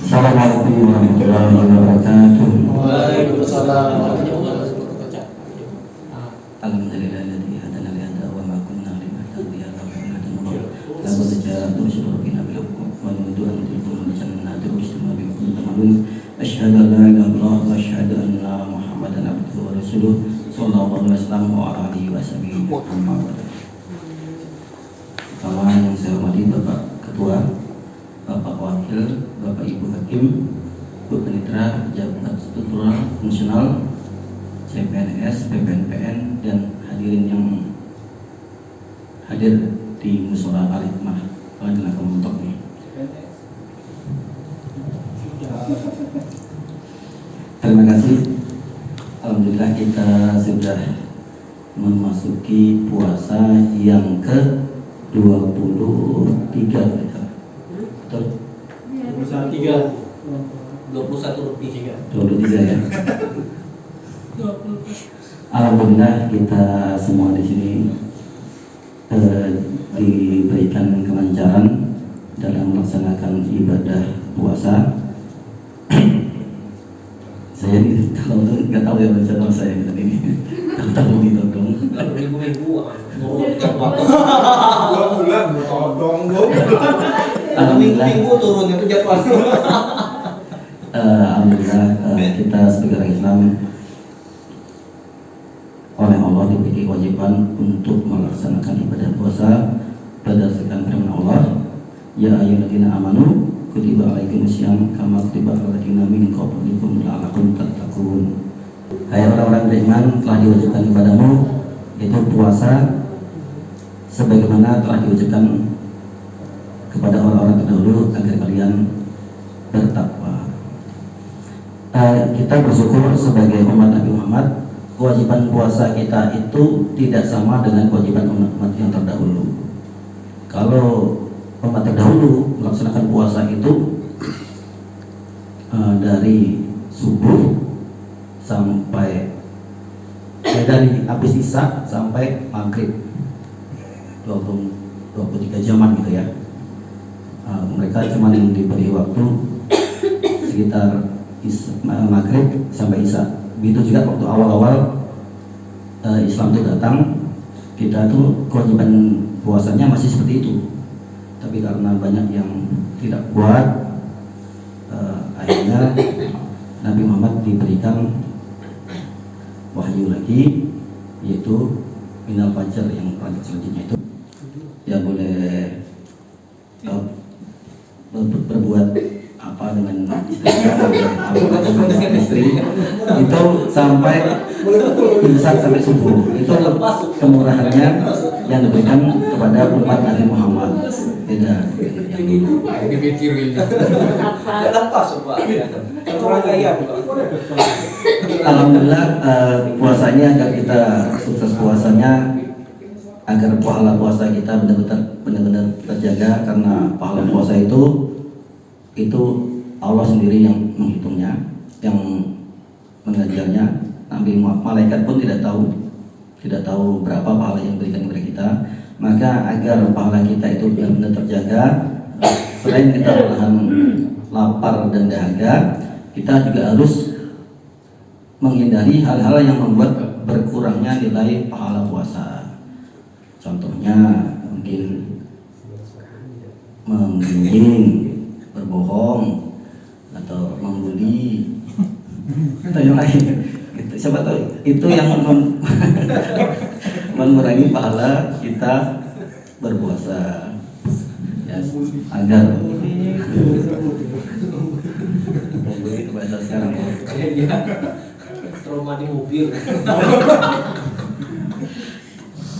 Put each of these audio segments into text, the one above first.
Assalamualaikum warahmatullahi wabarakatuh. Waalaikumsalam warahmatullahi wabarakatuh. Alhamdulillahilladzi hadana li hadza wa ma kunna linahtadiya lawla an hadana laqad ja'akum rusulun rabbina bil haqqi wa nudu an tudkhulul jannata bima kuntum ta'malun. Asyhadu an la ilaha illallah wa asyhadu anna Muhammadan abduhu wa rasuluh sallallahu alaihi wasallam wa ala alihi wasallam. Amma ba'du. Pertama yang saya hormati Bapak Ketua, Bapak Wakil, Bapak Ibu Hakim, Bu Panitera, Pejabat Struktural Fungsional, CPNS, PPNPN, dan hadirin yang hadir di Musyawarah Al-Hikmah Pengadilan Agama Mentok nih. Terima kasih. Alhamdulillah kita sudah memasuki puasa yang ke-23. Betul? 21 lebih 23 ya. Alhamdulillah kita semua di sini diberikan kelancaran dalam melaksanakan ibadah puasa. Saya ini kalau nggak tahu ya rencana saya tadi ini tahu ditodong. kalau minggu-minggu nurut waktu. 2 bulan todong dong. Minggu-minggu turunnya tuh jadwal. Alhamdulillah kita sebagai orang Islam oleh Allah diberi kewajiban untuk melaksanakan ibadah puasa berdasarkan firman Allah, ya ayyuhalladzina amanu kutiba alaikumusiyam kama kutiba alal ladzina min qablikum la'allakum tattaqun. Hai orang-orang beriman, telah diwajibkan kepadamu yaitu puasa sebagaimana telah diwajibkan kepada orang-orang terdahulu agar kalian bertakwa. Kita bersyukur sebagai umat Nabi Muhammad, kewajiban puasa kita itu tidak sama dengan kewajiban umat yang terdahulu. Kalau umat terdahulu melaksanakan puasa itu dari subuh sampai dari habis isya sampai maghrib 23 jaman gitu ya. Mereka cuma diberi waktu sekitar maghrib sampai isya. Begitu juga waktu awal-awal Islam itu datang, kita tuh kewajiban puasanya masih seperti itu. Tapi karena banyak yang tidak kuat, akhirnya Nabi Muhammad diberikan wahyu lagi, yaitu minal fajar yang pelajar selanjutnya itu ya boleh berbuat apa dengan istri itu sampai imsak sampai subuh. Itu kemurahannya yang diberikan kepada umat Nabi Muhammad. Beda yang dulu. Alhamdulillah puasanya agar kita sukses puasanya, agar pahala puasa kita benar-benar terjaga, karena pahala puasa itu Allah sendiri yang menghitungnya, yang mengajarnya. Nabi malaikat pun tidak tahu berapa pahala yang diberikan kepada kita. Maka agar pahala kita itu benar-benar terjaga, selain kita menahan lapar dan dahaga, kita juga harus menghindari hal-hal yang membuat berkurangnya nilai pahala puasa. Contohnya mungkin menggunjing, berbohong, atau membuli, atau yang lain. Siapa tahu itu yang mengurangi pahala kita berpuasa. Ya, agar membuli itu bahasa sekarang. Trauma di mobil.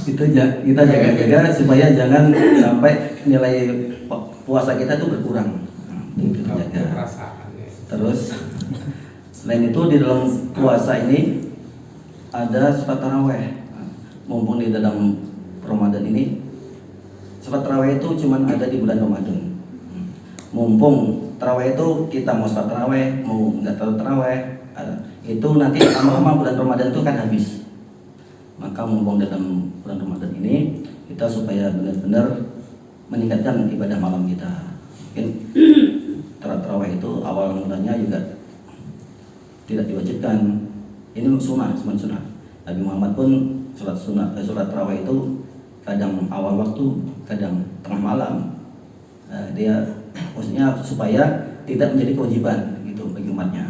Itu kita jaga-jaga supaya jangan sampai nilai puasa kita itu berkurang. Itu jaga. Terus selain itu di dalam puasa ini ada salat taraweh. Mumpung di dalam Ramadan ini salat taraweh itu cuma ada di bulan Ramadan. Mumpung taraweh itu kita mau salat taraweh, mau nggak taraweh, itu nanti lama-lama bulan Ramadan itu kan habis. Maka mumpung dalam bulan Ramadan ini kita supaya benar-benar meningkatkan ibadah malam kita. Mungkin sholat tarawih itu awal mulanya juga tidak diwajibkan. Ini sunnah. Nabi Muhammad pun sholat tarawih itu kadang awal waktu, kadang tengah malam. Dia maksudnya supaya tidak menjadi kewajiban gitu bagi umatnya.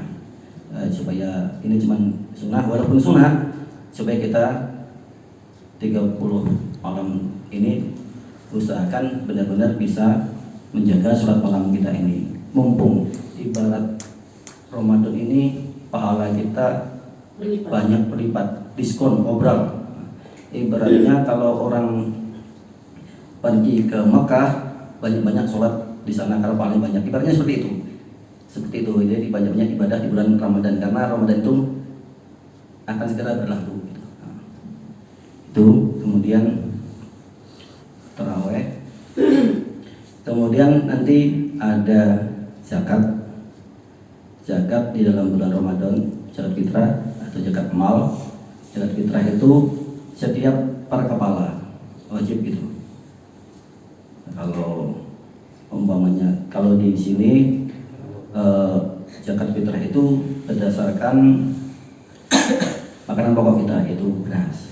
Supaya ini cuma sunnah, walaupun sunnah, supaya kita 30 malam ini usahakan benar-benar bisa menjaga sholat malam kita ini. Mumpung ibarat Ramadan ini pahala kita banyak berlipat, diskon, obral. Ibaratnya kalau orang pergi ke Mekah, banyak-banyak sholat di sana karena paling banyak. Ibaratnya seperti itu. Jadi banyak-banyak ibadah di bulan Ramadan, karena Ramadan itu akan segera berlalu gitu. Itu kemudian taraweh. Kemudian nanti ada zakat di dalam bulan Ramadan, zakat fitrah atau zakat mal. Zakat fitrah itu setiap para kepala wajib gitu. Kalau umpamanya kalau di sini zakat fitrah itu berdasarkan makanan pokok kita, yaitu beras.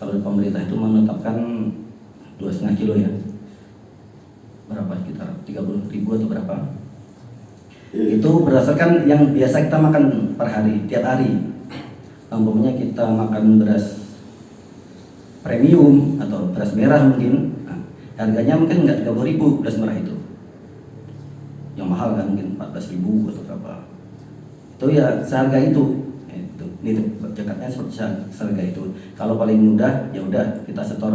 Kalau pemerintah itu menetapkan 2,5 kilo ya, berapa, sekitar 30.000 atau berapa. Itu berdasarkan yang biasa kita makan per hari, tiap hari. Umpamanya kita makan beras premium atau beras merah mungkin, harganya mungkin nggak 30.000 beras merah itu. Yang mahal kan mungkin 14.000 atau berapa. Itu ya seharga itu. Ini zakatnya seperti seharga itu. Kalau paling mudah ya udah kita setor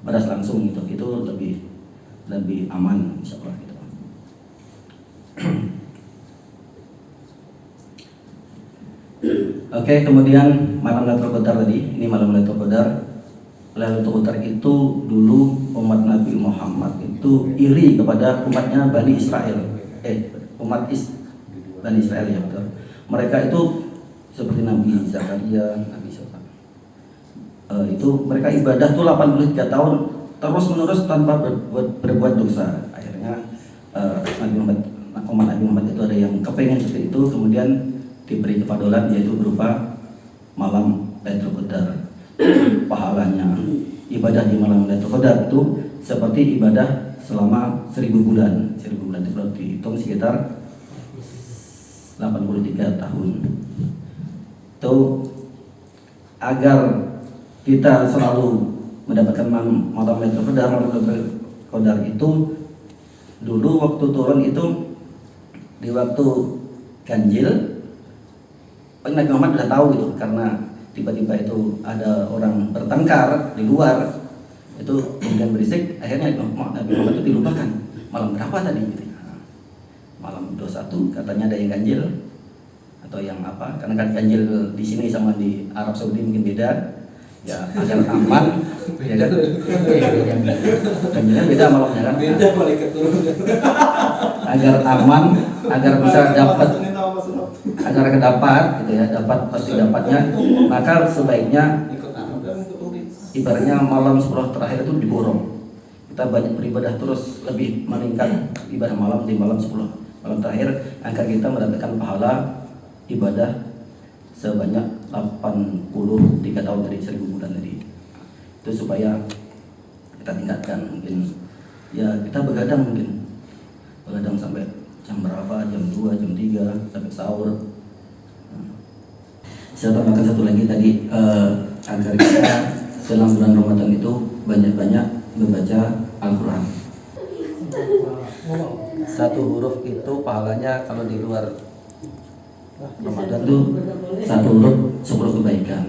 beras langsung gitu. Itu lebih aman insyaallah gitu. Oke, kemudian malam Lailatul Qadar tadi. Ini malam Lailatul Qadar. Lailatul Qadar itu dulu umat Nabi Muhammad itu iri kepada umatnya Bani Israel. Bani Israel ya betul. Mereka itu seperti Nabi Zakaria, Nabi Sulaiman. Itu mereka ibadah tuh 83 tahun terus menerus tanpa berbuat dosa. Akhirnya umat Nabi Muhammad itu ada yang kepengen seperti itu, kemudian diberi kefadolan yaitu berupa malam Lailatul Qadar. Pahalanya ibadah di malam Lailatul Qadar itu seperti ibadah selama 1000 bulan. 1000 bulan itu kalau dihitung sekitar 83 tahun. Itu agar kita selalu mendapatkan malam Lailatul Qadar. Malam Lailatul Qadar itu dulu waktu turun itu di waktu ganjil, Nabi Muhammad sudah tahu gitu, karena tiba-tiba itu ada orang bertengkar di luar, itu kemudian berisik, akhirnya Nabi Muhammad itu dilupakan malam berapa tadi gitu. Malam 21 katanya ada yang ganjil atau yang apa, karena kan ganjil di sini sama di Arab Saudi mungkin beda ya, agar aman ya kan, ganjilnya beda malamnya kan, agar aman, agar bisa dapat, agar kedapat gitu ya, dapat pasti dapatnya, maka sebaiknya ibaratnya malam 10 terakhir itu diborong, kita banyak beribadah terus, lebih meningkat ibadah malam di malam 10 malam terakhir, agar kita mendapatkan pahala ibadah sebanyak 83 tahun dari 1000 bulan tadi. Itu supaya kita tingkatkan, mungkin ya kita begadang sampai jam berapa, jam 2, jam 3 sampai sahur. Saya tambahkan satu lagi tadi, agar kita dalam bulan Ramadan itu banyak-banyak membaca Al-Quran. Satu huruf itu pahalanya kalau di luar Ramadan tuh satu huruf 10 kebaikan.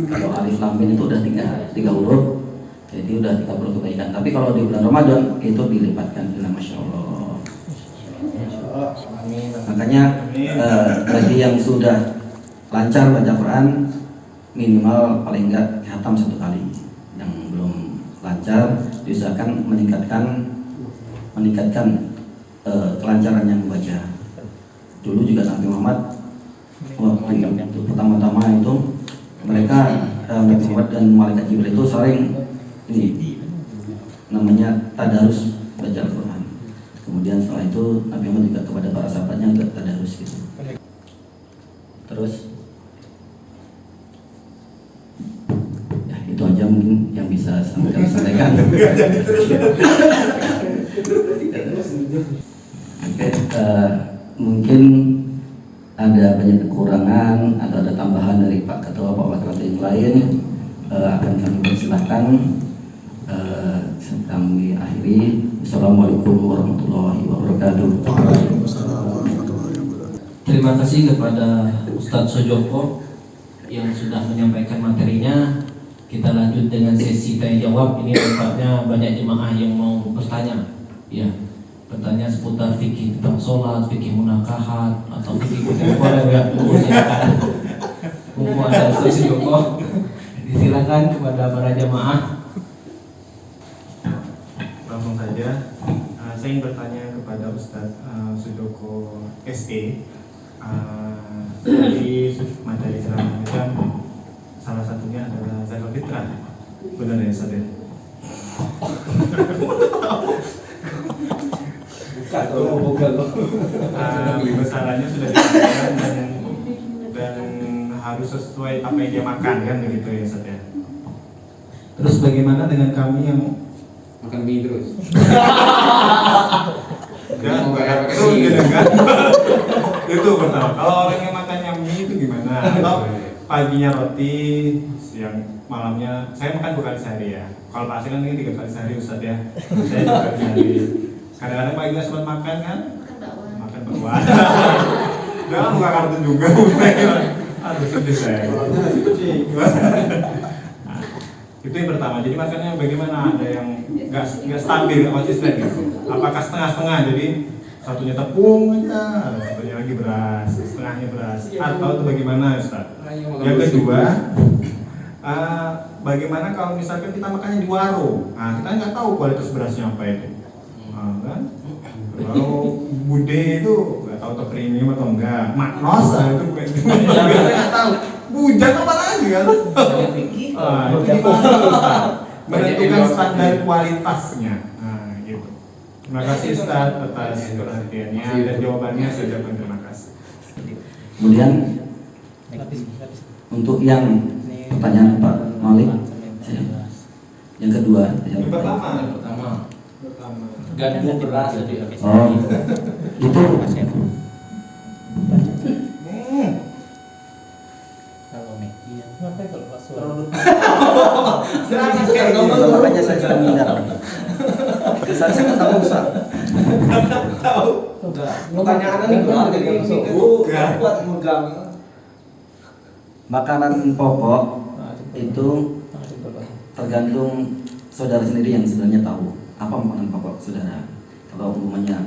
Kalau alif lam mim itu udah 3 huruf, jadi udah 30 kebaikan. Tapi kalau di bulan Ramadan itu dilipatkan, masya Allah. Makanya bagi yang sudah lancar baca Quran, minimal paling enggak khatam 1 kali. Yang belum lancar diusahakan meningkatkan kelancaran yang membaca. Dulu juga Nabi Muhammad waktu itu pertama-tama itu mereka Nabi Muhammad dan malaikat Jibril itu sering ini namanya tadarus baca Al-Quran. Kemudian setelah itu Nabi Muhammad juga kepada para sahabatnya untuk tadarus gitu. Terus ya itu aja mungkin yang bisa kami sampaikan. Oke, mungkin ada banyak kekurangan atau ada tambahan dari Pak Ketua, Pak Wakil Ketua yang lain, akan kami persilahkan. Kami akhiri. Assalamualaikum warahmatullahi wabarakatuh. Terima kasih kepada Ustadz Sojoko yang sudah menyampaikan materinya. Kita lanjut dengan sesi tanya jawab. Ini tempatnya banyak jemaah yang mau bertanya. Ya, bertanya seputar fikih tentang sholat, fikih munakahat, atau fikih kontemporer ya. Mumpung ada Ustadz Sojoko, disilakan kepada para jemaah. Langsung saja, saya ingin bertanya kepada Ustadz Sudoko SE. Jadi materi ceramahnya kan salah satunya adalah zakat fitrah, benar ya Ustadz ya? Bukan. Besarannya sudah disampaikan dan harus sesuai apa yang dia makan kan begitu ya Ustadz ya? Terus bagaimana dengan kami yang Makan mie terus. Itu pertama. Kalau orang yang makannya mie itu gimana? Atau paginya roti, siang malamnya saya makan 2 kali sehari ya. Kalau Pak Asil kan ini 3 kali sehari Ustaz ya. Saya 2 kali sehari. Kadang-kadang pagi nggak sempat makan kan? Makan bakwan. Jangan buka kartu juga. Aduh sedih saya. Itu yang pertama. Jadi makannya bagaimana? Ada yang nggak stabil, nggak konsisten gitu. Apakah setengah-setengah? Jadi satunya tepung aja, satunya lagi beras, setengahnya beras, atau itu bagaimana Ustaz? Yang kedua, bagaimana kalau misalkan kita makannya di warung? Nah, kita nggak tahu kualitas berasnya apa itu, kan? Kalau bude itu nggak tahu atau premium atau enggak, maknos itu kita nggak tahu. Bujang apa lagi kan? Itu gimana? Menentukan standar kualitasnya. Nah, gitu. Terima kasih Ustaz atas perhatiannya dan jawabannya. Saya ucapkan terima kasih. Kemudian untuk yang pertanyaan Pak Malik, yang kedua, Yang pertama. Gandum beras tadi. oh itu makanya saya sudah menghindar. Saya sangat tahu Ustaz. Pertanyaan ini benar jadi buat megang. Makanan pokok itu tergantung saudara sendiri yang sebenarnya tahu apa makanan pokok saudara. Kalau umumnya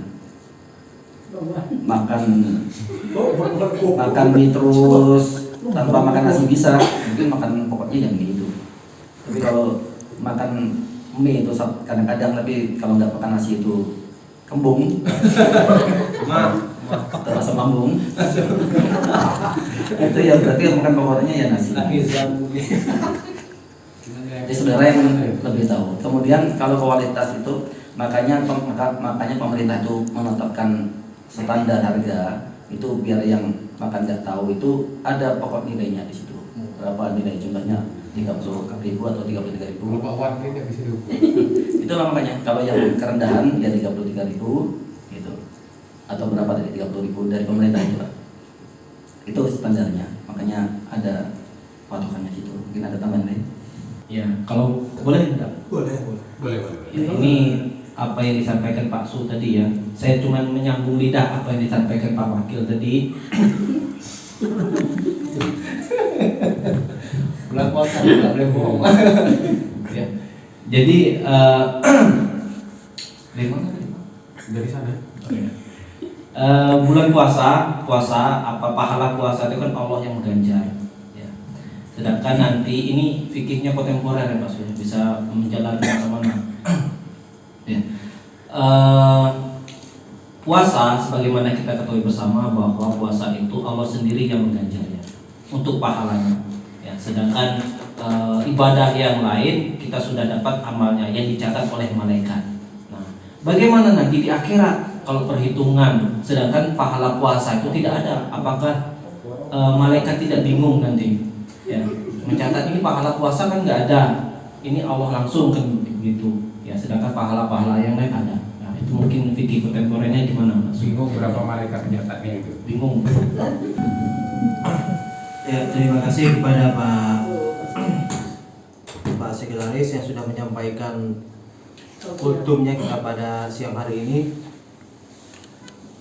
makan mie terus tanpa makan nasi bisa, mungkin makan pokoknya yang mie itu. Tapi kalau makan mie itu kadang-kadang, tapi kalau nggak makan nasi itu kembung, terasa mambung. Itu ya berarti yang makan pokoknya ya nasi. Jadi saudara yang lebih tahu. Kemudian kalau kualitas itu makanya pemerintah itu menetapkan standar harga itu biar yang makan nggak tahu itu ada pokok nilainya di situ. Berapa nilai jumlahnya? 30.000 atau 33.000. Itulah makanya kalau yang kerendahan ya 33.000 gitu. Atau berapa dari 30.000 dari pemerintah itu Pak. Itu standarnya. Makanya ada patokannya situ. Mungkin ada tambahan lain. ya kalau boleh enggak? Boleh. Ini apa yang disampaikan Pak Su tadi ya. Saya cuma menyambung lidah apa yang disampaikan Pak Wakil tadi. Bulan puasa nggak boleh bohong. Ya. Jadi dari mana tadi? Dari sana. Bulan puasa apa pahala puasa itu kan Allah yang mengganjar. Ya. Sedangkan nanti ini fikihnya kontemporer ya Pak Su, bisa menjalankan kemana-mana. Ya. Puasa sebagaimana kita ketahui bersama bahwa puasa itu Allah sendiri yang mengganjarnya untuk pahalanya. Ya, sedangkan ibadah yang lain kita sudah dapat amalnya yang dicatat oleh malaikat. Nah, bagaimana nanti di akhirat kalau perhitungan, sedangkan pahala puasa itu tidak ada. Apakah malaikat tidak bingung nanti? Ya, mencatat ini pahala puasa kan nggak ada. Ini Allah langsung kan begitu. Ya, sedangkan pahala-pahala yang lain ada. Nah, itu mungkin fikih kontemporer gimana Mas? Bingung berapa malaikat pencatatnya itu. Bingung. Ya, terima kasih kepada Pak Sekretaris yang sudah menyampaikan kultumnya kita pada siang hari ini.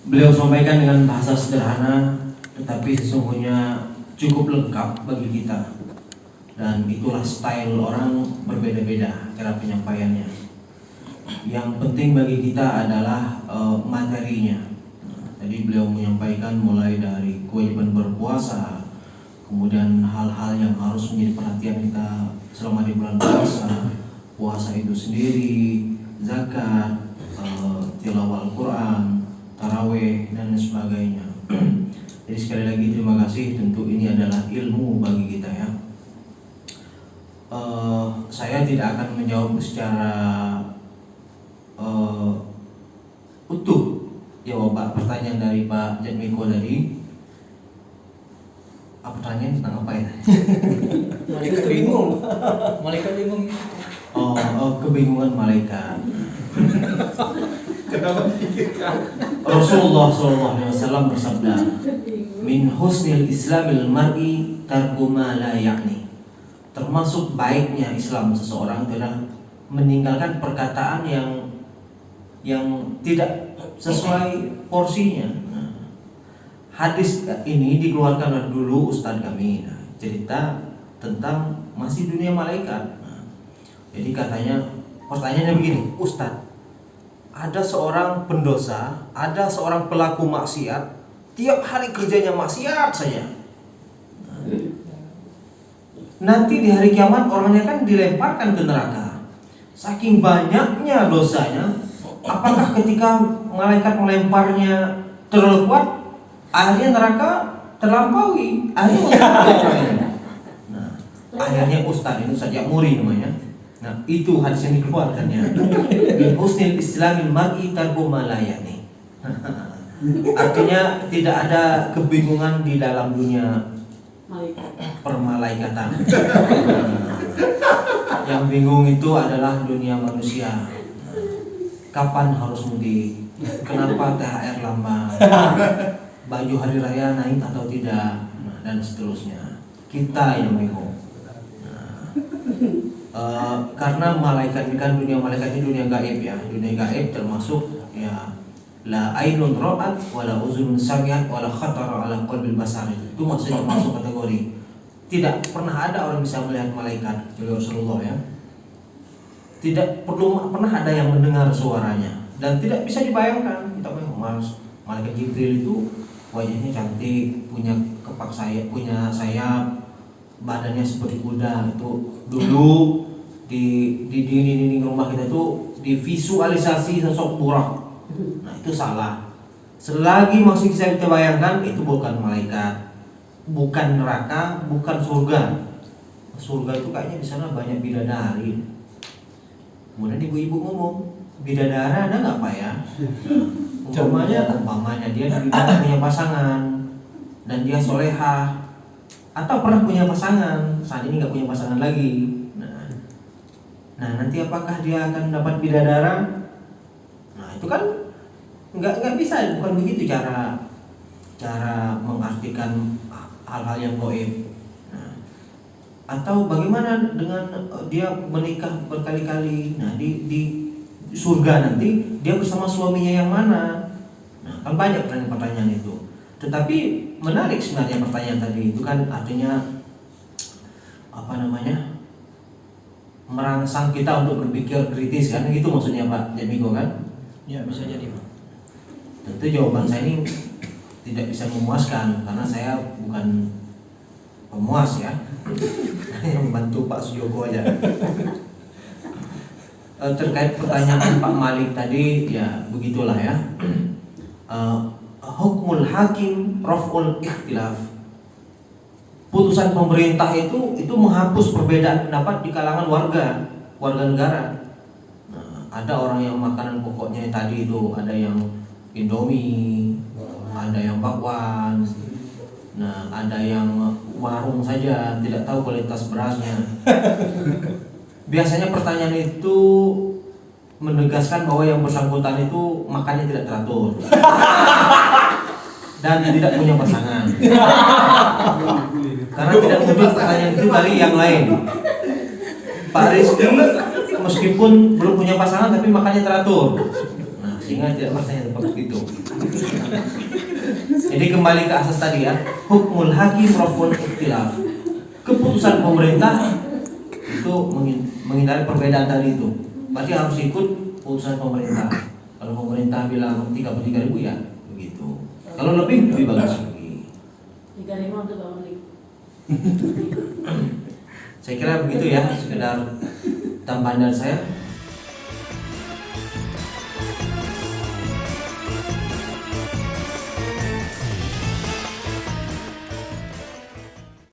Beliau sampaikan dengan bahasa sederhana, tetapi sesungguhnya cukup lengkap bagi kita. Dan itulah style orang berbeda-beda cara penyampaiannya. Yang penting bagi kita adalah materinya. Tadi beliau menyampaikan mulai dari kewajiban berpuasa, kemudian hal-hal yang harus menjadi perhatian kita selama di bulan puasa, puasa itu sendiri, zakat, tilawah Al-Quran, taraweh dan sebagainya. Jadi sekali lagi terima kasih, tentu ini adalah ilmu bagi kita ya. Saya tidak akan menjawab secara utuh jawab pertanyaan dari Pak Jatmiko tadi. Pertanyaan tentang apa ya? Malaikat bingung. Malaikat bingung. Kebingungan malaikat. Kenapa pikirkan? Rasulullah SAW bersabda, min husnil islamil mar'i tarku ma la ya'ni. Termasuk baiknya Islam seseorang adalah meninggalkan perkataan yang tidak sesuai porsinya. Hadis ini dikeluarkan dulu Ustadz kami, cerita tentang masih dunia malaikat. Jadi katanya, pertanyaannya begini, Ustadz, ada seorang pendosa, ada seorang pelaku maksiat, tiap hari kerjanya maksiat saja. Nanti di hari kiamat orangnya kan dilemparkan ke neraka. Saking banyaknya dosanya, apakah ketika malaikat melemparnya terlalu kuat, akhirnya neraka terlampaui, akhirnya Ustadz itu saja muri namanya. Nah, itu hadis yang dikeluarkannya. Min husnil islamil mar'i tarku ma la ya'ni. Artinya tidak ada kebingungan di dalam dunia permalaikatan. Yang bingung itu adalah dunia manusia. Kapan harus mudik? Kenapa THR lambat? Baju hari raya naik atau tidak, dan seterusnya. Kita yang bingung. Karena malaikat ini kan dunia malaikat ini dunia gaib ya. Dunia gaib termasuk ya la ainun ra'at wala uzunun sami'at wala khatara ala qalbil basar. Itu maksudnya masuk kategori tidak pernah ada orang bisa melihat malaikat kecuali Rasulullah ya. Tidak perlu pernah ada yang mendengar suaranya dan tidak bisa dibayangkan. Kita malaikat Jibril itu wajahnya cantik, punya kepak sayap, punya sayap, badannya seperti kuda. Itu dulu di dinding rumah kita tuh divisualisasi sosok burak. Nah, itu salah. Selagi masih bisa kita bayangkan, itu bukan malaikat, bukan neraka, bukan surga. Surga itu kayaknya di sana banyak bidadari. Kemudian ibu-ibu ngomong, bidadari ada nggak Pak ya? Umpamanya dia punya pasangan dan dia solehah, atau pernah punya pasangan, saat ini nggak punya pasangan lagi. Nah, nanti apakah dia akan dapat bidadara? Nah, itu kan nggak bisa, bukan begitu cara mengartikan hal-hal yang gaib. Nah, atau bagaimana dengan dia menikah berkali-kali? Nah, di surga nanti dia bersama suaminya yang mana? Nah, kan banyak pertanyaan itu. Tetapi menarik sebenarnya pertanyaan tadi itu kan artinya merangsang kita untuk berpikir kritis kan, gitu maksudnya Pak Jatmiko kan? Ya, bisa jadi Pak. Tentu jawaban saya ini tidak bisa memuaskan karena saya bukan pemuas ya, yang membantu Pak Sujogo aja. Terkait pertanyaan Pak Malik tadi ya begitulah ya. Hukmul hakim raf'ul ikhtilaf. Putusan pemerintah itu menghapus perbedaan pendapat di kalangan warga negara. Nah, ada orang yang makanan pokoknya tadi itu ada yang Indomie, ada yang bakwan, nah ada yang warung saja tidak tahu kualitas berasnya. Biasanya pertanyaan itu menegaskan bahwa yang bersangkutan itu makannya tidak teratur dan tidak punya pasangan. Karena tidak muncul pertanyaan itu dari yang lain. Pak Rizky meskipun belum punya pasangan tapi makannya teratur. Nah, sehingga tidak bertanya seperti itu. Jadi kembali ke asas tadi ya, hukmul hakim raful ikhtilaf. Keputusan pemerintah itu menghindari perbedaan tadi itu. Berarti harus ikut keputusan pemerintah. Kalau pemerintah bilang 33.000 ya begitu. Kalau lebih bagus lagi. 35 untuk tahun ini. Saya kira begitu ya, sekedar tambahan dari saya.